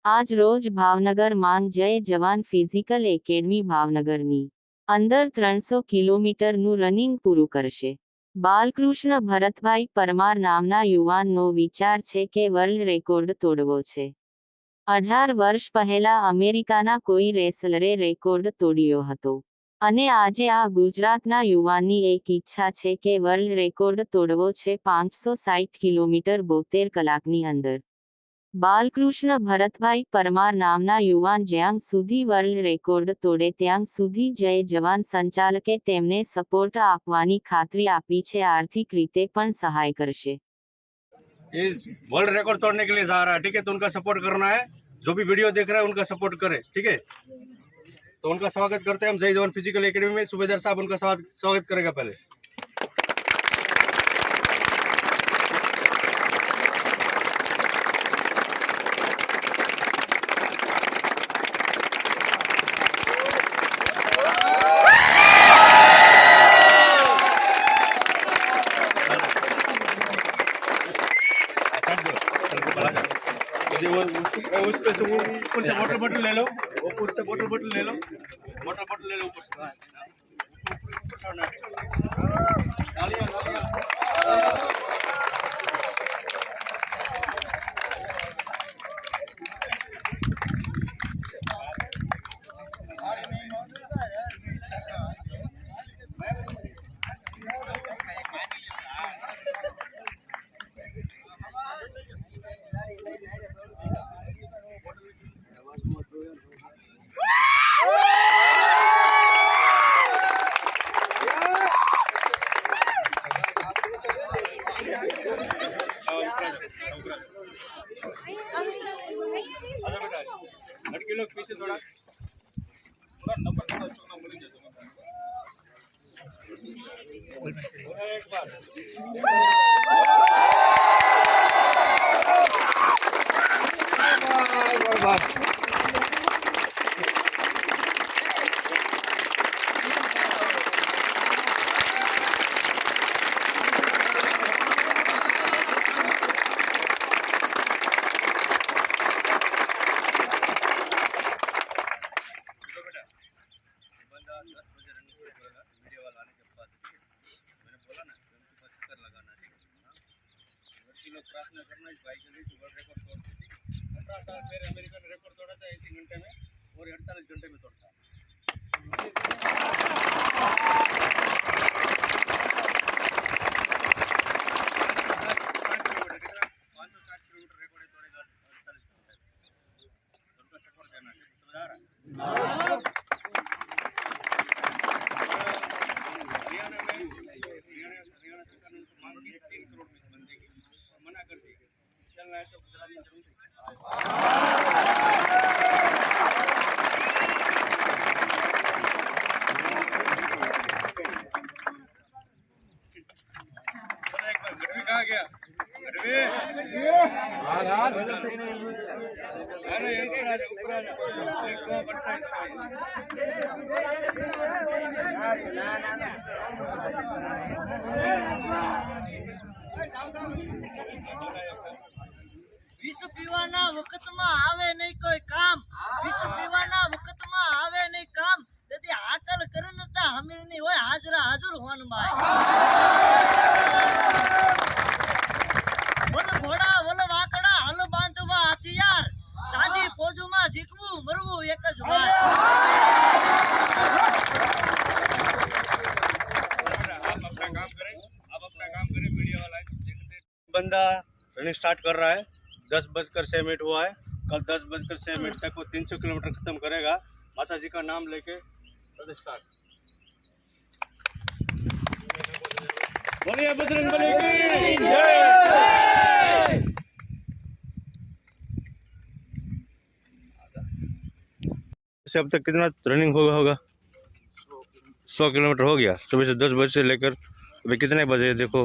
આજ રોજ ભાવનગર માં જય જવાન ફિઝિકલ એકેડમી ભાવનગરની અંદર 300 કિલોમીટરનું રનિંગ પૂરું કરશે. બાલકૃષ્ણ ભરતભાઈ પરમાર નામના યુવાનનો વિચાર છે કે વર્લ્ડ રેકોર્ડ તોડવો છે. 18 વર્ષ પહેલા અમેરિકાના કોઈ રેસલરે રેકોર્ડ તોડ્યો હતો અને આજે આ ગુજરાતના યુવાનની એક ઈચ્છા છે કે વર્લ્ડ રેકોર્ડ તોડવો છે 560 કિલોમીટર 72 કલાકની અંદર. બાલકૃષ્ણ ભરતભાઈ પરમાર નામના યુવાન જ્યાં સુધી વર્લ્ડ રેકોર્ડ તોડે ત્યાં સુધી જય જવાન સંચાલકે તેમને સપોર્ટ આપવાની ખાતરી આપી છે. આર્થિક રીતે પણ સહાય કરશે. ये वर्ल्ड रिकॉर्ड तोड़ने के लिए जा रहा है, ठीक है। तो उनका सपोर्ट करना है, जो भी वीडियो देख रहा है उनका सपोर्ट करे, ठीक है। तो उनका स्वागत करते हैं हम जय जवान फिजिकल एकेडमी में। सूबेदार साहब उनका स्वागत करेगा पहले। उस पे से ऊपर से वाटर बॉटल ले लो, ऊपर से वाटर बॉटल ले लो, वाटर बॉटल ले लो ऊपर से। ऊपर छोड़ना, तालियां तालियां। लड़की लोग पीछे थोड़ा नंबर थोड़ा मिल जाए एक बार। प्रार्थना करना इस भाई के लिए वर्ल्ड रिकॉर्ड तोड़ते हैं। 18 साल पहले अमेरिकन रिकॉर्ड तोड़ा था 80 घंटे में और 48 घंटे में तोड़ता है। विश्व पीवाना वक्त में आवे नहीं कोई काम, विश्व पीवाना वक्त में आवे नहीं काम। यदि हाकल करन ता हमीर नहीं होय हाजरा हाजुर होन भाई। वल घोड़ा वल वाकड़ा हल बांधवा हथियार, दादी फौजू में जीतवू मरवू एक ज बात। आप अपना काम करें मीडिया वाला बंदा रनिंग स्टार्ट कर रहा है। 10:06 हुआ है। कल 10:06 तक वो 300 किलोमीटर खत्म करेगा। माता जी का नाम लेके स्टार्ट। बोलिए बजरंगबली की जय। से अब तक कितना रनिंग होगा 100 किलोमीटर हो गया। सुबह से 10 बजे से लेकर अभी कितने बजे देखो